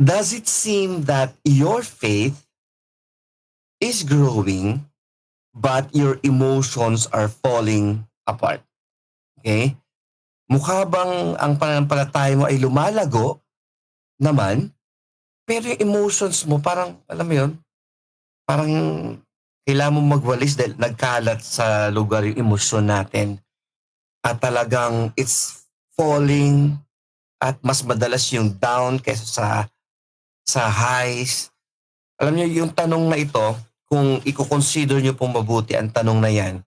Does it seem that your faith is growing but your emotions are falling apart? Okay? Mukha bang ang pananampalataya mo ay lumalago naman, pero yung emotions mo parang, alam mo yun, parang kailangan mong magwalis dahil nagkalat sa lugar yung emosyon natin. At talagang it's falling at mas madalas yung down kaysa sa highs. Alam niyo yung tanong na ito, kung i-consider niyo pong mabuti ang tanong na yan,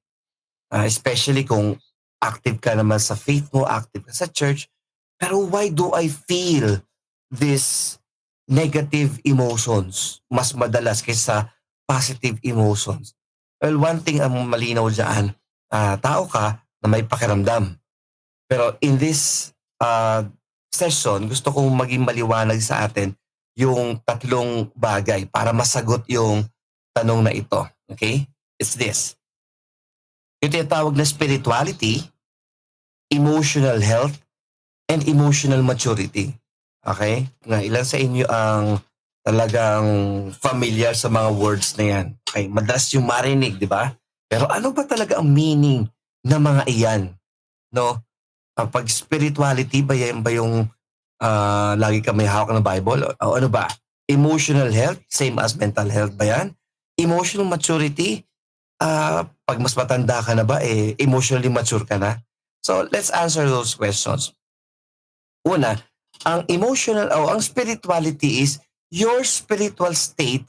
especially kung active ka naman sa faith mo, active ka sa church, pero why do I feel this negative emotions mas madalas kaysa positive emotions? Well, one thing ang malinaw dyan, tao ka na may pakiramdam. Pero in this session, gusto kong maging maliwanag sa atin yung tatlong bagay para masagot yung tanong na ito. Okay? It's this. Yung tinatawag na spirituality, emotional health, and emotional maturity. Okay? Nga ilan sa inyo ang talagang familiar sa mga words na yan. Okay? Madalas yung marinig, di ba? Pero ano ba talaga ang meaning ng mga iyan? No? Pag spirituality ba yan ba yung lagi ka may hawak ng Bible? O ano ba? Emotional health, same as mental health ba yan? Emotional maturity, pag mas matanda ka na ba, emotionally mature ka na? So, let's answer those questions. Una, ang emotional o ang spirituality is your spiritual state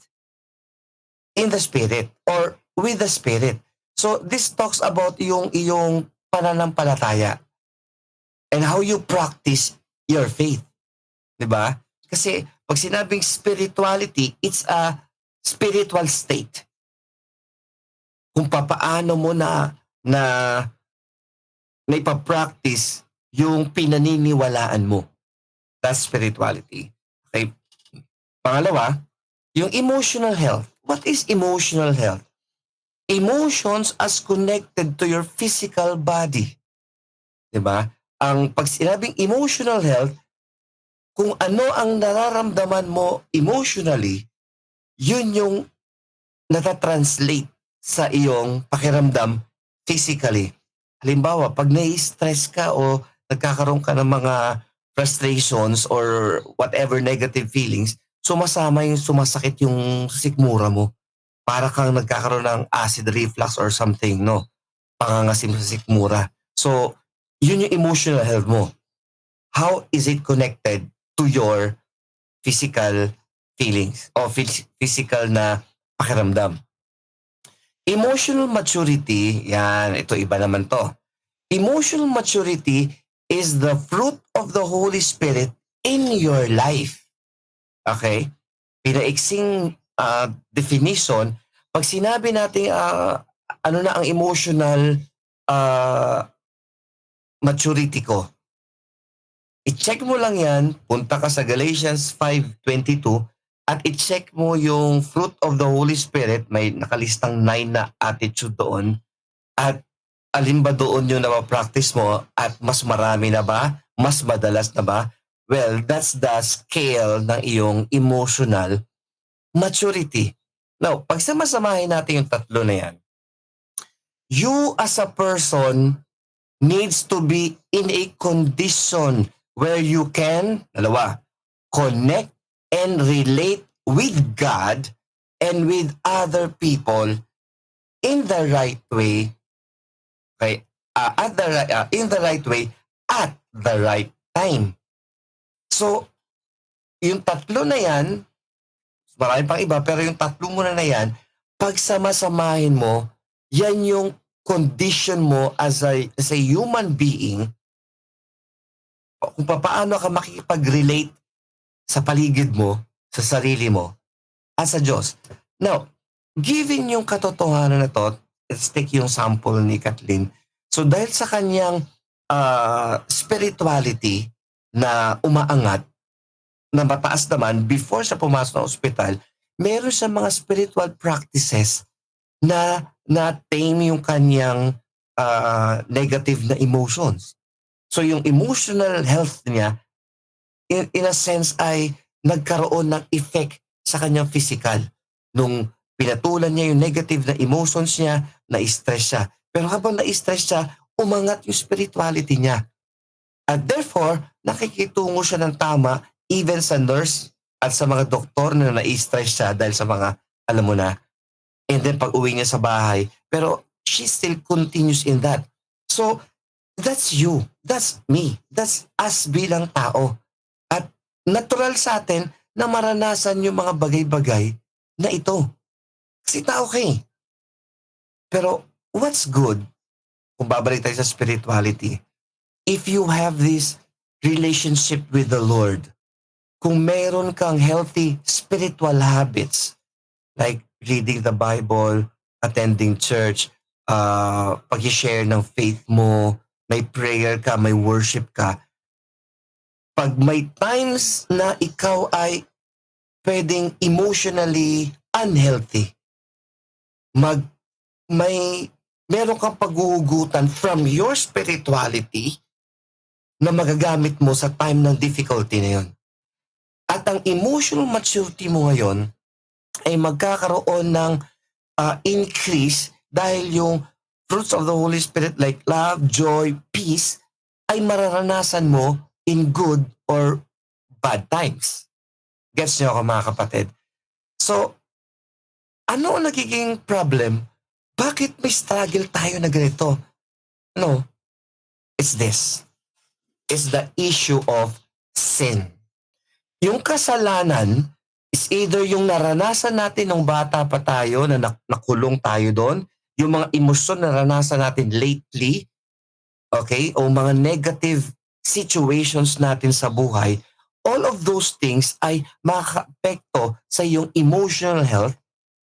in the spirit or with the spirit. So, this talks about yung iyong pananampalataya and how you practice your faith. Diba? Kasi pag sinabing spirituality, it's a spiritual state. Kung papaano mo na ipapractice yung pinaniniwalaan mo. That's spirituality. Okay? Pangalawa, yung emotional health. What is emotional health? Emotions as connected to your physical body. Diba? Ang pag sinabing emotional health, kung ano ang nararamdaman mo emotionally, yun yung natatranslate sa iyong pakiramdam physically. Halimbawa, pag nai-stress ka o nagkakaroon ka ng mga frustrations or whatever negative feelings, sumasakit yung sikmura mo. Para kang nagkakaroon ng acid reflux or something, no? Pangangasim sa sikmura. So, yun yung emotional health mo. How is it connected to your physical feelings o physical na pakiramdam? Emotional maturity, yan, ito iba naman to. Emotional maturity is the fruit of the Holy Spirit in your life. Okay? Pinaiksing definition, pag sinabi natin ano na ang emotional maturity ko, i-check mo lang yan, punta ka sa Galatians 5:22 at i-check mo yung fruit of the Holy Spirit, may nakalistang 9 na attitude doon, at alin ba doon yung napapractice mo at mas marami na ba? Mas madalas na ba? Well, that's the scale ng iyong emotional maturity. Now, pag samasamahin natin yung tatlo na yan, you as a person needs to be in a condition where you can, connect and relate with God and with other people in the right way, okay? In the right way at the right time. So, yung tatlo na yan, marami pang iba, pero yung tatlo muna na yan, pag samasamahin mo, yan yung condition mo as a human being, kung paano ka makikipag-relate sa paligid mo, sa sarili mo, at sa Diyos. Now, given yung katotohanan na to, let's take yung sample ni Kathleen. So dahil sa kanyang spirituality na umaangat, na mataas naman, before siya pumasok ng ospital, meron siya mga spiritual practices na na-tame yung kanyang negative na emotions. So yung emotional health niya, in a sense ay nagkaroon ng effect sa kanyang physical. Nung pinatulan niya yung negative na emotions niya, na-stress siya. Pero habang na-stress siya, umangat yung spirituality niya. At therefore, nakikitungo siya ng tama even sa nurse at sa mga doktor na na-stress siya dahil sa mga, alam mo na, and then pag uwi niya sa bahay, pero she still continues in that. So, that's you. That's me. That's us bilang tao. At natural sa atin na maranasan yung mga bagay-bagay na ito. Kasi tao ka eh. Pero what's good, kung babalik tayo sa spirituality, if you have this relationship with the Lord, kung meron kang healthy spiritual habits, like reading the Bible, attending church, pag-share ng faith mo, may prayer ka, may worship ka, pag may times na ikaw ay pwedeng emotionally unhealthy, may meron kang paghuhugutan from your spirituality na magagamit mo sa time ng difficulty na yun. At ang emotional maturity mo ngayon ay magkakaroon ng increase dahil yung fruits of the Holy Spirit like love, joy, peace ay mararanasan mo in good or bad times. Gets niyo ako mga kapatid? So, ano ang nagiging problem? Bakit may struggle tayo na ganito? No, it's this. It's the issue of sin. Yung kasalanan is either yung naranasan natin nung bata pa tayo na nakulong tayo doon, yung mga emosyon na naranasan natin lately, okay, o mga negative situations natin sa buhay, all of those things ay makaka-apekto sa iyong emotional health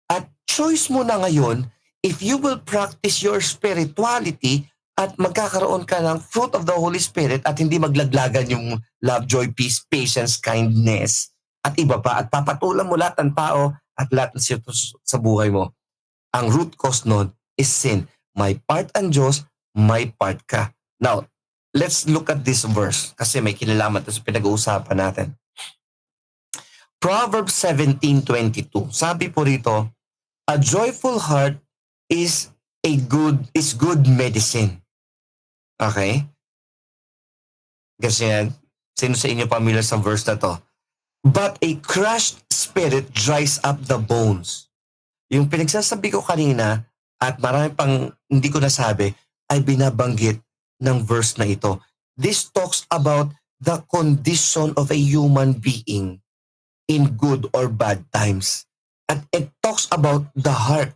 at choice mo na ngayon if you will practice your spirituality at magkakaroon ka ng fruit of the Holy Spirit at hindi maglaglagan yung love, joy, peace, patience, kindness at iba pa at papatulan mo lahat ng tao at lahat ng sitwasyon sa buhay mo. Ang root cause nun is sin. May part ang Diyos, may part ka. Now, let's look at this verse kasi may kinalaman ito sa pinag-uusapan natin. Proverbs 17:22. Sabi po rito, a joyful heart is good medicine. Okay? Kasi sino sa inyo familiar sa verse na to? But a crushed spirit dries up the bones. Yung pinagsasabi ko kanina at marami pang hindi ko nasabi ay binabanggit ng verse na ito. This talks about the condition of a human being in good or bad times. At it talks about the heart.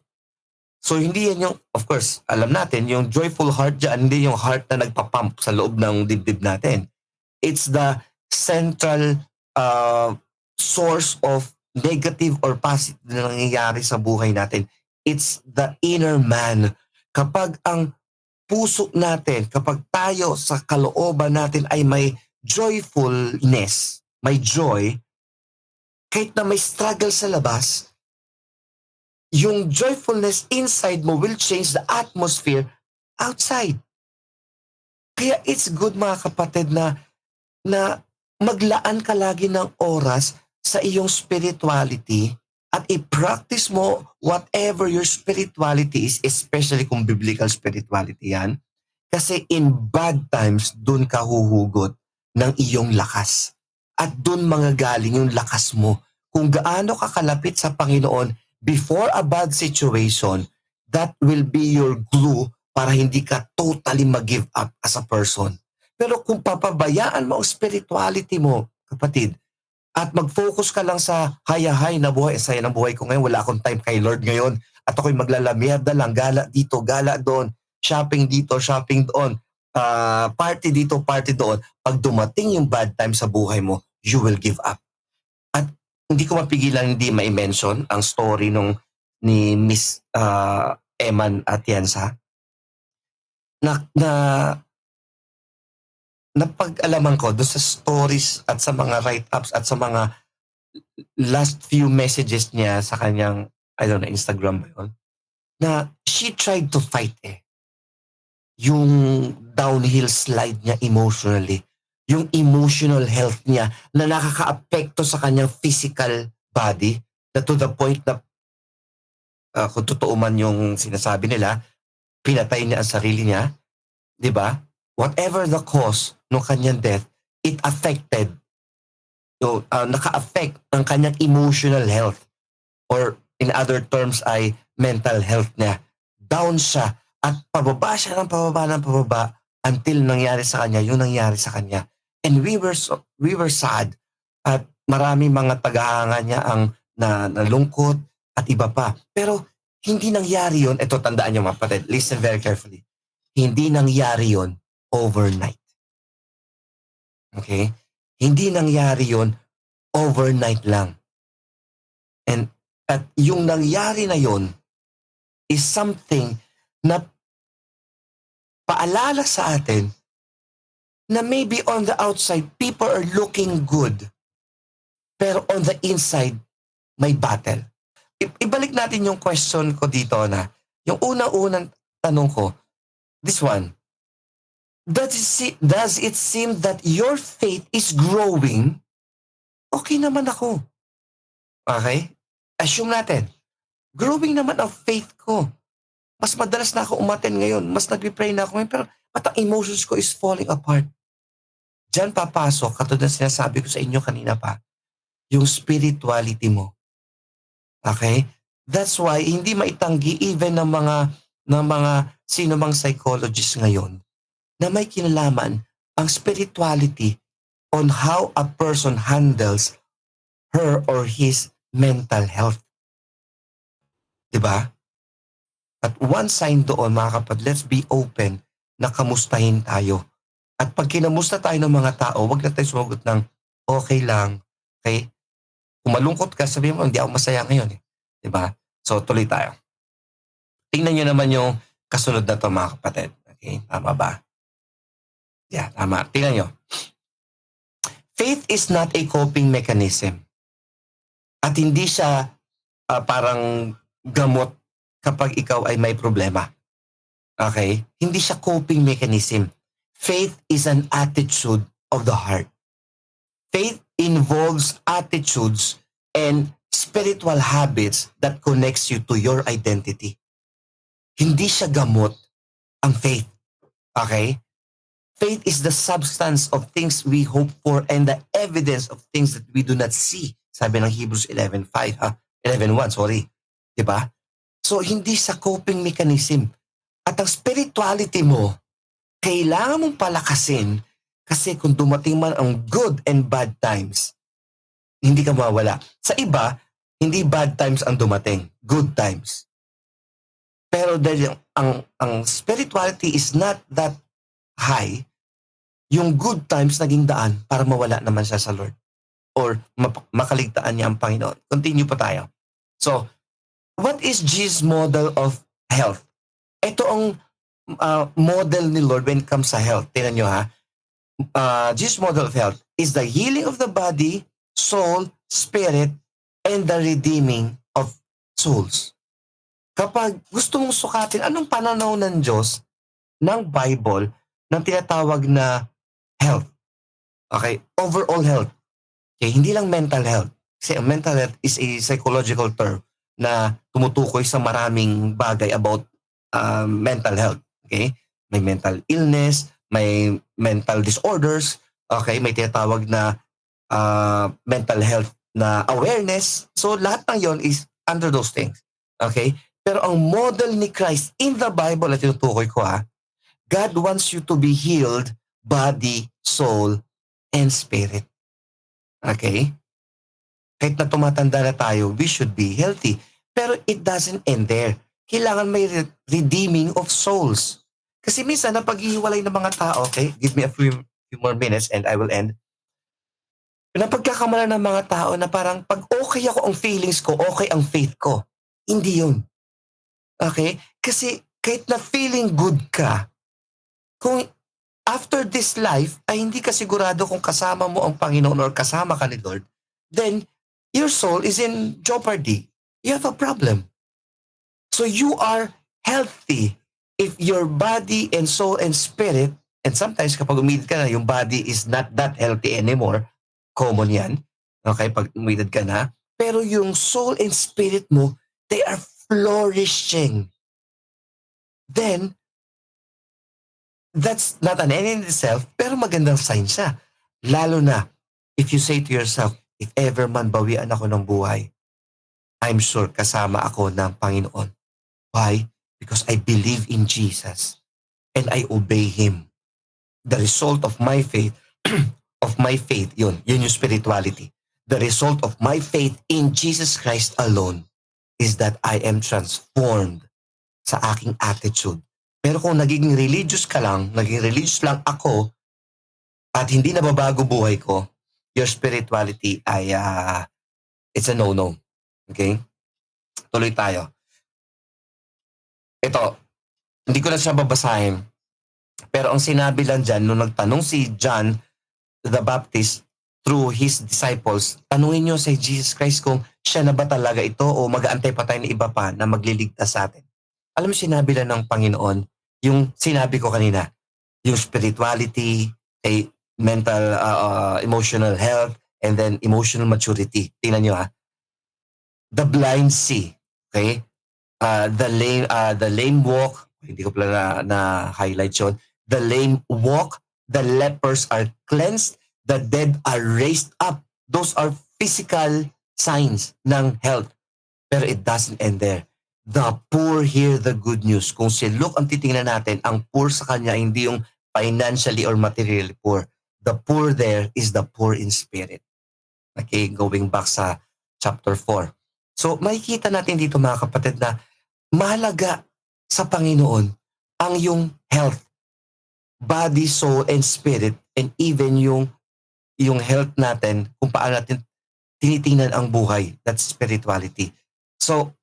So hindi yan yung, of course, alam natin, yung joyful heart dyan, hindi yung heart na nagpapump sa loob ng dibdib natin. It's the central source of negative or positive na nangyayari sa buhay natin. It's the inner man. Kapag ang puso natin, kapag tayo sa kalooban natin ay may joyfulness, may joy, kahit na may struggle sa labas, yung joyfulness inside mo will change the atmosphere outside. Kaya it's good mga kapatid na maglaan ka lagi ng oras sa iyong spirituality at i-practice mo whatever your spirituality is, especially kung biblical spirituality yan. Kasi in bad times, dun ka huhugot ng iyong lakas. At dun manggagaling yung lakas mo. Kung gaano ka kalapit sa Panginoon, before a bad situation, that will be your glue para hindi ka totally mag-give up as a person. Pero kung papabayaan mo ang spirituality mo, kapatid, at mag-focus ka lang sa hayahay na buhay, saya ng buhay ko ngayon, wala akong time kay Lord ngayon, at ako'y maglalamierda lang, gala dito, gala doon, shopping dito, shopping doon, party dito, party doon. Pag dumating yung bad time sa buhay mo, you will give up. At hindi ko mapigilan hindi ma-mention ang story ni Miss Eman Atienza na napag-alaman ko doon sa stories at sa mga write-ups at sa mga last few messages niya sa kanyang, I don't know, Instagram ba yun? Na she tried to fight yung downhill slide niya emotionally. yung emotional health niya na nakaka-apekto sa kanyang physical body, na to the point na kung totoo man yung sinasabi nila, pinatay niya ang sarili niya, di ba? Whatever the cause ng kanyang death, it affected, naka-affect ang kanyang emotional health, or in other terms ay mental health niya. Down siya at pababa siya ng pababa until nangyari sa kanya yung nangyari sa kanya. And we were sad at marami mga tagahanga niya ang nalungkot at iba pa. Pero hindi nangyari yon. Ito, tandaan niyo mga kapatid. Listen very carefully. Hindi nangyari yon overnight. Okay? Hindi nangyari yon overnight lang. And at yung nangyari na yon is something na paalala sa atin na maybe on the outside, people are looking good. Pero on the inside, may battle. Ibalik natin yung question ko dito na, yung unang tanong ko, this one, does it seem that your faith is growing? Okay naman ako. Okay? Assume natin, growing naman ang faith ko. Mas madalas na ako umaten ngayon. Mas nag-pray na ako ngayon. Pero ang emotions ko is falling apart. Diyan papasok, katulad na sinasabi ko sa inyo kanina pa, yung spirituality mo. Okay? That's why hindi maitanggi even ng mga sino mang psychologist ngayon na may kinalaman ang spirituality on how a person handles her or his mental health. Diba? At one sign doon, mga kapatid, let's be open na kamustahin tayo. At pag kinamusta tayo ng mga tao, wag na tayo sumagot ng okay lang. Okay? Kung malungkot ka, sabihin mo, hindi ako masaya ngayon. Diba? So, tuloy tayo. Tingnan nyo naman yung kasunod na to, mga kapatid. Okay? Tama ba? Yeah, tama. Tingnan nyo. Faith is not a coping mechanism. At hindi siya parang gamot kapag ikaw ay may problema. Okay? Hindi siya coping mechanism. Faith is an attitude of the heart. Faith involves attitudes and spiritual habits that connects you to your identity. Hindi siya gamot ang faith. Okay? Faith is the substance of things we hope for and the evidence of things that we do not see. Sabi ng Hebrews 11:1, sorry. Diba? So, hindi sa coping mechanism. At ang spirituality mo, kailangan mong palakasin kasi kung dumating man ang good and bad times, hindi ka mawala. Sa iba, hindi bad times ang dumating, good times. Pero dahil ang spirituality is not that high, yung good times naging daan para mawala naman siya sa Lord or makaligtaan niya ang Panginoon. Continue pa tayo. So, what is Jesus' model of health? Ito ang model ni Lord when it comes sa health. Tingnan nyo ha. Jesus' model of health is the healing of the body, soul, spirit, and the redeeming of souls. Kapag gusto mong sukatin, anong pananaw ng Diyos, ng Bible, ng tinatawag na health? Okay? Overall health. Okay? Hindi lang mental health. Kasi mental health is a psychological term na tumutukoy sa maraming bagay about mental health. Okay? May mental illness, may mental disorders, okay? May tinatawag na mental health na awareness. So lahat ng yon is under those things. Okay? Pero ang model ni Christ in the Bible, at tinutukoy ko God wants you to be healed, body, soul, and spirit. Okay? Kahit na tumatanda na tayo, we should be healthy. Pero it doesn't end there. Kailangan may redeeming of souls. Kasi minsan, napaghihiwalay ng mga tao, okay? Give me a few more minutes and I will end. Napagkakamala ng mga tao na parang pag okay ako ang feelings ko, okay ang faith ko. Hindi yun. Okay? Kasi kahit na feeling good ka, kung after this life ay hindi ka sigurado kung kasama mo ang Panginoon or kasama ka ni Lord, then your soul is in jeopardy. You have a problem. So you are healthy if your body and soul and spirit And sometimes kapag umidad ka na, yung body is not that healthy anymore. Common yan. Okay, pag umidad ka na. Pero yung soul and spirit mo, they are flourishing. Then, that's not an end in itself, pero magandang sign siya. Lalo na, if you say to yourself, if ever man bawian ako ng buhay, I'm sure kasama ako ng Panginoon. Why? Because I believe in Jesus and I obey Him. The result of my faith, yun yung spirituality. The result of my faith in Jesus Christ alone is that I am transformed sa aking attitude. Pero kung naging religious lang ako, at hindi nababago buhay ko, your spirituality ay, it's a no-no. Okay? Tuloy tayo. Ito, hindi ko na siya babasahin. Pero ang sinabi lang dyan, nung nagtanong si John the Baptist through his disciples, tanungin nyo si Jesus Christ kung siya na ba talaga ito o mag-aantay pa tayo ng iba pa na magliligtas sa atin. Alam mo, sinabi lang ng Panginoon, yung sinabi ko kanina, yung spirituality, mental, emotional health, and then emotional maturity. Tingnan nyo the blind see, okay? The lame walk, hindi ko pala na highlight yun. The lame walk, the lepers are cleansed, the dead are raised up. Those are physical signs ng health. Pero it doesn't end there. The poor hear the good news. Kung si Luke ang titingnan natin, ang poor sa kanya hindi yung financially or materially poor. The poor there is the poor in spirit. Okay, going back sa chapter 4. So, makikita natin dito mga kapatid na mahalaga sa Panginoon ang yung health, body, soul, and spirit, and even yung health natin, kung paano natin tinitingnan ang buhay, that's spirituality. So,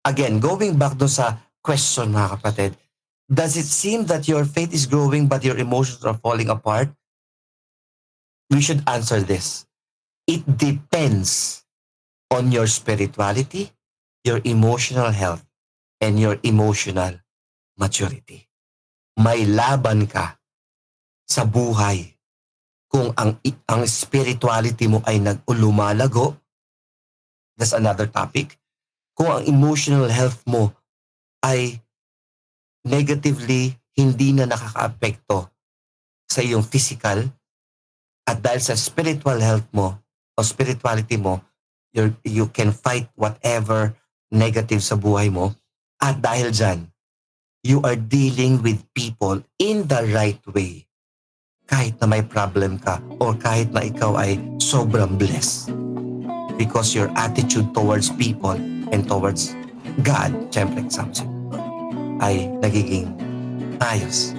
again, going back doon sa question mga kapatid, does it seem that your faith is growing but your emotions are falling apart? We should answer this. It depends on your spirituality, your emotional health, and your emotional maturity. May laban ka sa buhay kung ang spirituality mo ay lumalago. That's another topic. Kung ang emotional health mo ay negatively hindi na nakaka-apekto sa iyong physical, at dahil sa spiritual health mo o spirituality mo, you can fight whatever negative sa buhay mo. At dahil dyan, you are dealing with people in the right way. Kahit na may problem ka or kahit na ikaw ay sobrang blessed. Because your attitude towards people and towards God, syempre example, ay nagiging ayos.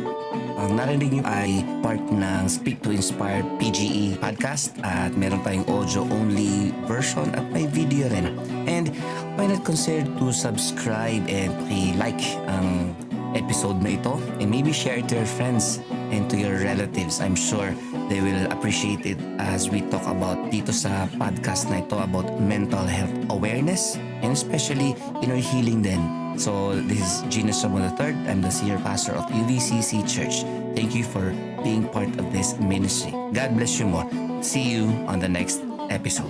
Ang narinig niyo ay part ng Speak to Inspire PGE podcast at meron tayong audio-only version at may video rin. And why not consider to subscribe and like ang episode na ito and maybe share it to your friends and to your relatives. I'm sure they will appreciate it as we talk about dito sa podcast na ito about mental health awareness and especially inner healing din. So this is Gino Somo III. I'm the senior pastor of UVCC Church. Thank you for being part of this ministry. God bless you more. See you on the next episode.